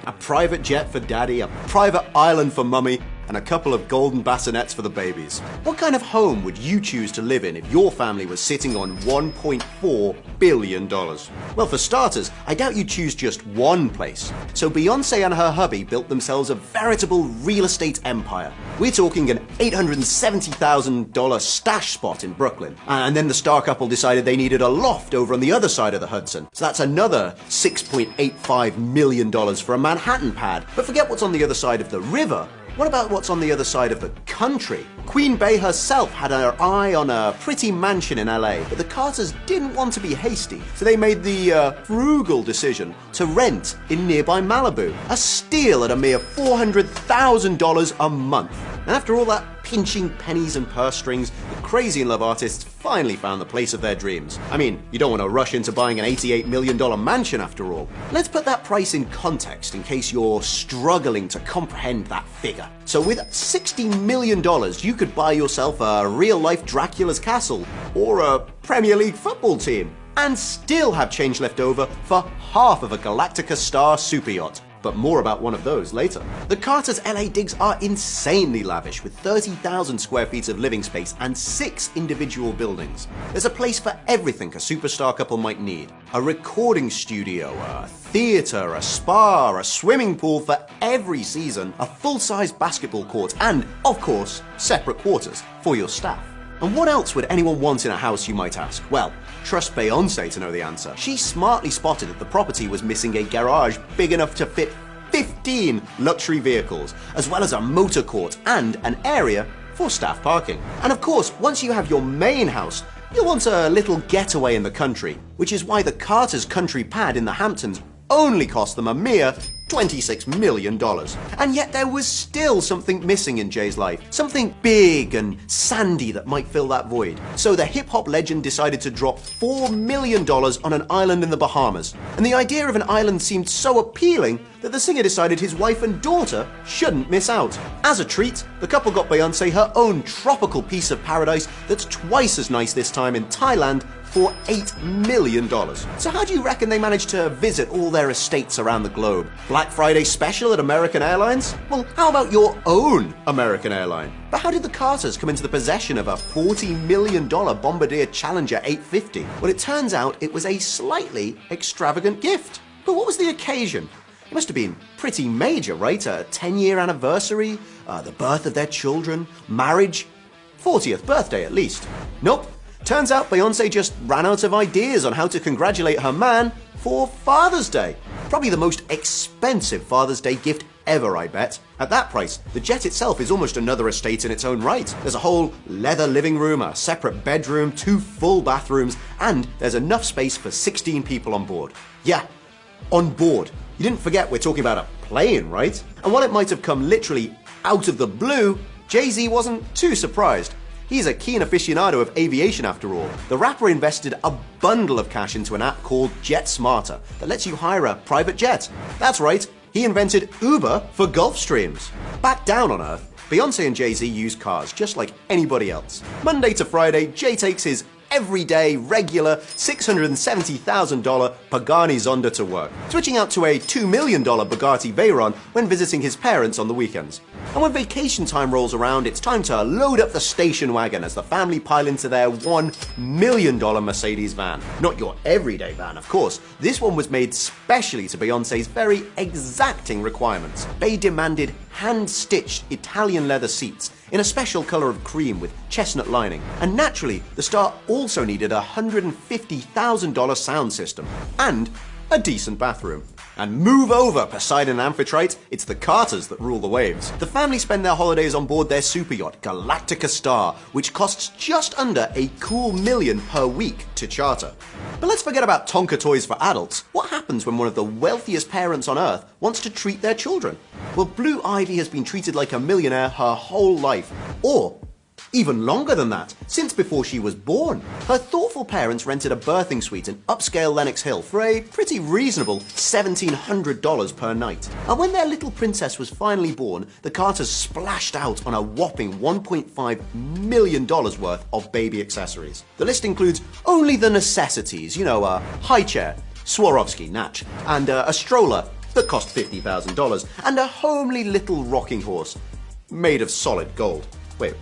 A private jet for daddy, a private island for mummy, and a couple of golden bassinets for the babies. What kind of home would you choose to live in if your family was sitting on $1.4 billion? Well, for starters, I doubt you'd choose just one place. So Beyoncé and her hubby built themselves a veritable real estate empire. We're talking an $870,000 stash spot in Brooklyn. And then the star couple decided they needed a loft over on the other side of the Hudson. So that's another $6.85 million for a Manhattan pad. But forget what's on the other side of the river. What about what's on the other side of the country? Queen Bey herself had her eye on a pretty mansion in LA, but the Carters didn't want to be hasty, so they made the frugal decision to rent in nearby Malibu. A steal at a mere $400,000 a month. And after all that pinching pennies and purse strings, the crazy in love artists finally found the place of their dreams. I mean, you don't want to rush into buying an $88 million mansion after all. Let's put that price in context in case you're struggling to comprehend that figure. So with $60 million, you could buy yourself a real-life Dracula's castle or a Premier League football team and still have change left over for half of a Galactica star super yacht. But more about one of those later. The Carters' LA digs are insanely lavish, with 30,000 square feet of living space and 6 individual buildings. There's a place for everything a superstar couple might need. A recording studio, a theater, a spa, a swimming pool for every season, a full-size basketball court, and, of course, separate quarters for your staff. And what else would anyone want in a house, you might ask? Well, trust Beyoncé to know the answer. She smartly spotted that the property was missing a garage big enough to fit 15 luxury vehicles, as well as a motor court and an area for staff parking. And of course, once you have your main house, you'll want a little getaway in the country, which is why the Carters' country pad in the Hamptons only cost them a mere $26 million. And yet there was still something missing in Jay's life. Something big and sandy that might fill that void. So the hip-hop legend decided to drop $4 million on an island in the Bahamas. And the idea of an island seemed so appealing that the singer decided his wife and daughter shouldn't miss out. As a treat, the couple got Beyoncé her own tropical piece of paradise that's twice as nice this time in Thailand for $8 million. So how do you reckon they managed to visit all their estates around the globe? Black Friday special at American Airlines? Well, how about your own American airline? But how did the Carters come into the possession of a $40 million Bombardier Challenger 850? Well, it turns out it was a slightly extravagant gift. But what was the occasion? It must have been pretty major, right? A 10-year anniversary, the birth of their children, marriage, 40th birthday at least. Nope. Turns out Beyoncé just ran out of ideas on how to congratulate her man for Father's Day. Probably the most expensive Father's Day gift ever, I bet. At that price, the jet itself is almost another estate in its own right. There's a whole leather living room, a separate bedroom, 2 full bathrooms, and there's enough space for 16 people on board. Yeah, on board. You didn't forget we're talking about a plane, right? And while it might have come literally out of the blue, Jay-Z wasn't too surprised. He's a keen aficionado of aviation after all. The rapper invested a bundle of cash into an app called Jet Smarter that lets you hire a private jet. That's right, he invented Uber for Gulfstreams. Back down on Earth, Beyoncé and Jay-Z use cars just like anybody else. Monday to Friday, Jay takes his everyday, regular $670,000 Pagani Zonda to work, switching out to a $2 million Bugatti Veyron when visiting his parents on the weekends. And when vacation time rolls around, it's time to load up the station wagon as the family pile into their $1 million Mercedes van. Not your everyday van, of course. This one was made specially to Beyoncé's very exacting requirements. They demanded hand-stitched Italian leather seats in a special color of cream with chestnut lining. And naturally, the star also needed a $150,000 sound system and a decent bathroom. And move over, Poseidon and Amphitrite, it's the Carters that rule the waves. The family spend their holidays on board their super yacht, Galactica Star, which costs just under a cool $1 million per week to charter. But let's forget about Tonka toys for adults. What happens when one of the wealthiest parents on Earth wants to treat their children? Well, Blue Ivy has been treated like a millionaire her whole life. Or even longer than that, since before she was born. Her thoughtful parents rented a birthing suite in upscale Lenox Hill for a pretty reasonable $1,700 per night. And when their little princess was finally born, the Carters splashed out on a whopping $1.5 million worth of baby accessories. The list includes only the necessities, you know, a high chair, Swarovski, Natch, and a stroller, that cost $50,000, and a homely little rocking horse made of solid gold. Wait,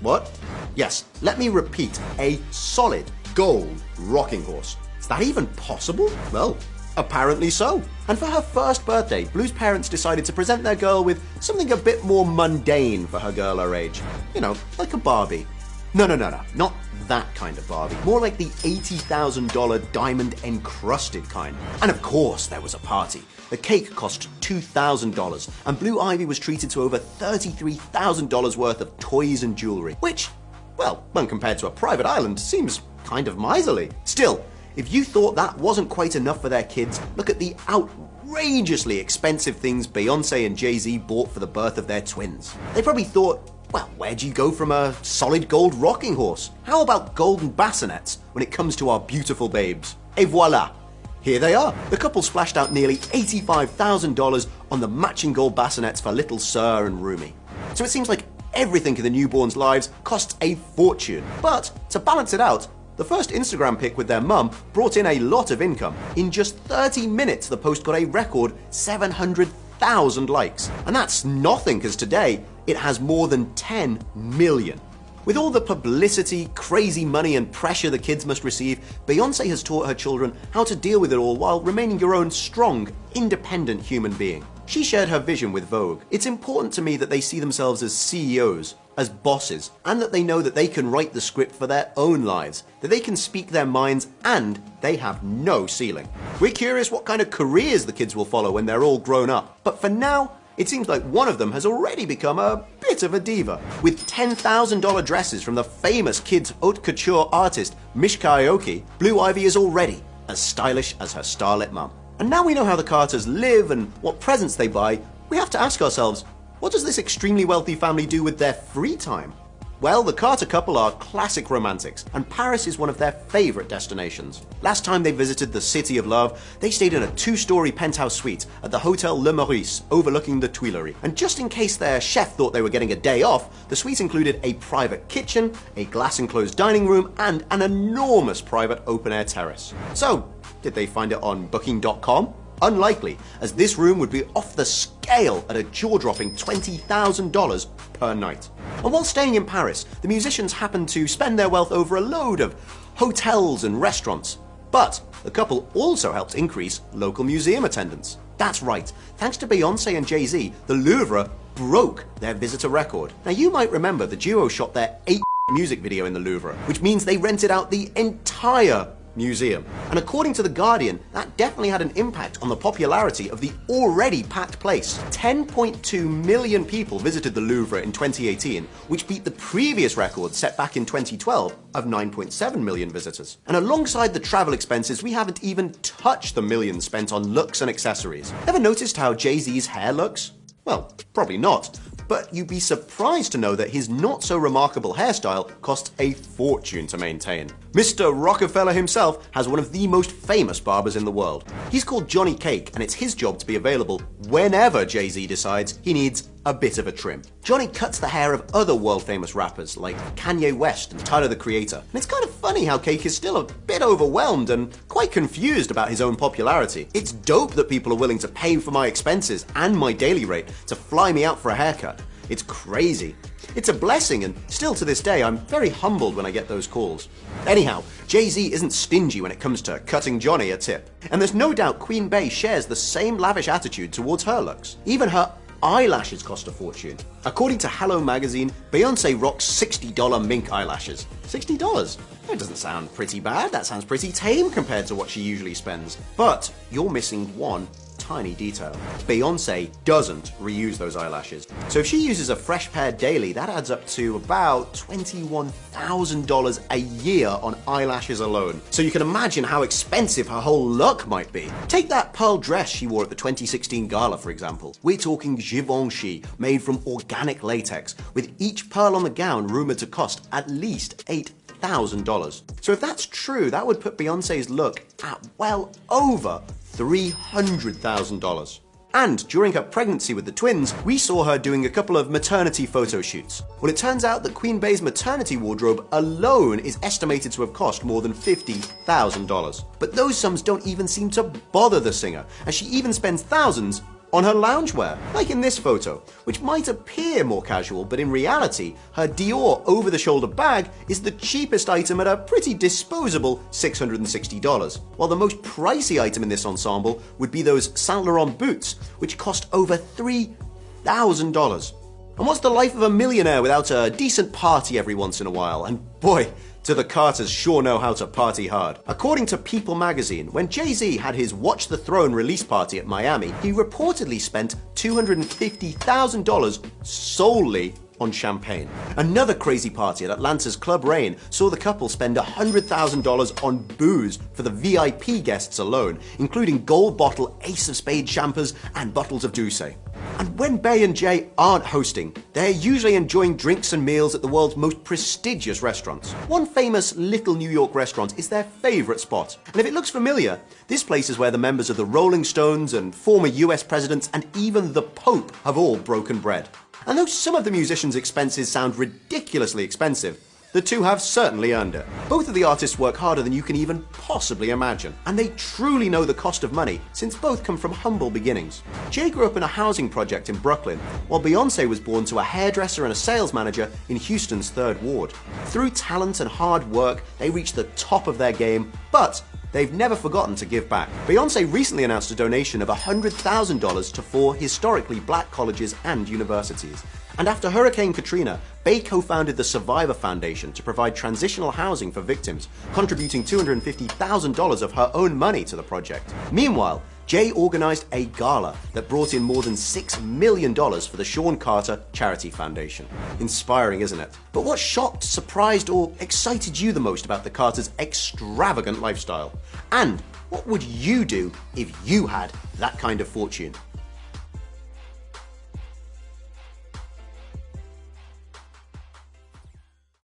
what? Yes, let me repeat, a solid gold rocking horse. Is that even possible? Well, apparently so. And for her first birthday, Blue's parents decided to present their girl with something a bit more mundane for her girl her age. You know, like a Barbie. No, not that kind of Barbie. More like the $80,000 diamond encrusted kind. And of course there was a party. The cake cost $2,000, and Blue Ivy was treated to over $33,000 worth of toys and jewelry, which, well, when compared to a private island, seems kind of miserly. Still, if you thought that wasn't quite enough for their kids, look at the outrageously expensive things Beyoncé and Jay-Z bought for the birth of their twins. They probably thought, well, where'd you go from a solid gold rocking horse? How about golden bassinets when it comes to our beautiful babes? Et voila! Here they are. The couple splashed out nearly $85,000 on the matching gold bassinets for little Sir and Rumi. So it seems like everything in the newborns' lives costs a fortune. But to balance it out, the first Instagram pic with their mum brought in a lot of income. In just 30 minutes, the post got a record 700,000 likes. And that's nothing, because today it has more than 10 million. With all the publicity, crazy money, and pressure the kids must receive, Beyoncé has taught her children how to deal with it all while remaining your own strong, independent human being. She shared her vision with Vogue. It's important to me that they see themselves as CEOs, as bosses, and that they know that they can write the script for their own lives, that they can speak their minds, and they have no ceiling. We're curious what kind of careers the kids will follow when they're all grown up, but for now, it seems like one of them has already become a bit of a diva. With $10,000 dresses from the famous kids haute couture artist Mishka Aoki, Blue Ivy is already as stylish as her starlet mum. And now we know how the Carters live and what presents they buy, we have to ask ourselves, what does this extremely wealthy family do with their free time? Well, the Carter couple are classic romantics, and Paris is one of their favorite destinations. Last time they visited the City of Love, they stayed in a 2-story penthouse suite at the Hotel Le Maurice overlooking the Tuileries. And just in case their chef thought they were getting a day off, the suite included a private kitchen, a glass-enclosed dining room, and an enormous private open-air terrace. So, did they find it on Booking.com? Unlikely, as this room would be off the scale at a jaw-dropping $20,000 per night. And while staying in Paris, the musicians happened to spend their wealth over a load of hotels and restaurants. But the couple also helped increase local museum attendance. That's right, thanks to Beyoncé and Jay-Z, the Louvre broke their visitor record. Now you might remember the duo shot their 8 music video in the Louvre, which means they rented out the entire museum. And according to The Guardian, that definitely had an impact on the popularity of the already packed place. 10.2 million people visited the Louvre in 2018, which beat the previous record set back in 2012 of 9.7 million visitors. And alongside the travel expenses, we haven't even touched the millions spent on looks and accessories. Ever noticed how Jay-Z's hair looks? Well, probably not. But you'd be surprised to know that his not-so-remarkable hairstyle costs a fortune to maintain. Mr. Rockefeller himself has one of the most famous barbers in the world. He's called Johnny Cake, and it's his job to be available whenever Jay-Z decides he needs a bit of a trim. Johnny cuts the hair of other world-famous rappers like Kanye West and Tyler, the Creator. And it's kind of funny how Cake is still a bit overwhelmed and quite confused about his own popularity. It's dope that people are willing to pay for my expenses and my daily rate to fly me out for a haircut. It's crazy. It's a blessing, and still to this day, I'm very humbled when I get those calls. Anyhow, Jay-Z isn't stingy when it comes to cutting Johnny a tip. And there's no doubt Queen Bey shares the same lavish attitude towards her looks. Even her eyelashes cost a fortune. According to Hello magazine, Beyoncé rocks $60 mink eyelashes. $60? That doesn't sound pretty bad. That sounds pretty tame compared to what she usually spends. But you're missing one tiny detail. Beyoncé doesn't reuse those eyelashes. So if she uses a fresh pair daily, that adds up to about $21,000 a year on eyelashes alone. So you can imagine how expensive her whole look might be. Take that pearl dress she wore at the 2016 gala, for example. We're talking Givenchy, made from organic latex, with each pearl on the gown rumored to cost at least $8,000. So if that's true, that would put Beyoncé's look at well over $300,000. And during her pregnancy with the twins, we saw her doing a couple of maternity photo shoots. Well, it turns out that Queen Bey's maternity wardrobe alone is estimated to have cost more than $50,000. But those sums don't even seem to bother the singer, as she even spends thousands on her loungewear, like in this photo, which might appear more casual, but in reality, her Dior over-the-shoulder bag is the cheapest item at a pretty disposable $660, while the most pricey item in this ensemble would be those Saint Laurent boots, which cost over $3,000. And what's the life of a millionaire without a decent party every once in a while? And boy, do the Carters sure know how to party hard. According to People magazine, when Jay-Z had his Watch the Throne release party at Miami, he reportedly spent $250,000 solely on champagne. Another crazy party at Atlanta's Club Rain saw the couple spend $100,000 on booze for the VIP guests alone, including gold bottle Ace of Spades champers and bottles of Douce. And when Bey and Jay aren't hosting, they're usually enjoying drinks and meals at the world's most prestigious restaurants. One famous little New York restaurant is their favorite spot. And if it looks familiar, this place is where the members of the Rolling Stones and former US presidents and even the Pope have all broken bread. And though some of the musicians' expenses sound ridiculously expensive, the two have certainly earned it. Both of the artists work harder than you can even possibly imagine, and they truly know the cost of money since both come from humble beginnings. Jay grew up in a housing project in Brooklyn, while Beyoncé was born to a hairdresser and a sales manager in Houston's 3rd Ward. Through talent and hard work, they reached the top of their game, but they've never forgotten to give back. Beyoncé recently announced a donation of $100,000 to 4 historically black colleges and universities. And after Hurricane Katrina, Bey co-founded the Survivor Foundation to provide transitional housing for victims, contributing $250,000 of her own money to the project. Meanwhile, Jay organized a gala that brought in more than $6 million for the Sean Carter Charity Foundation. Inspiring, isn't it? But what shocked, surprised, or excited you the most about the Carters' extravagant lifestyle? And what would you do if you had that kind of fortune?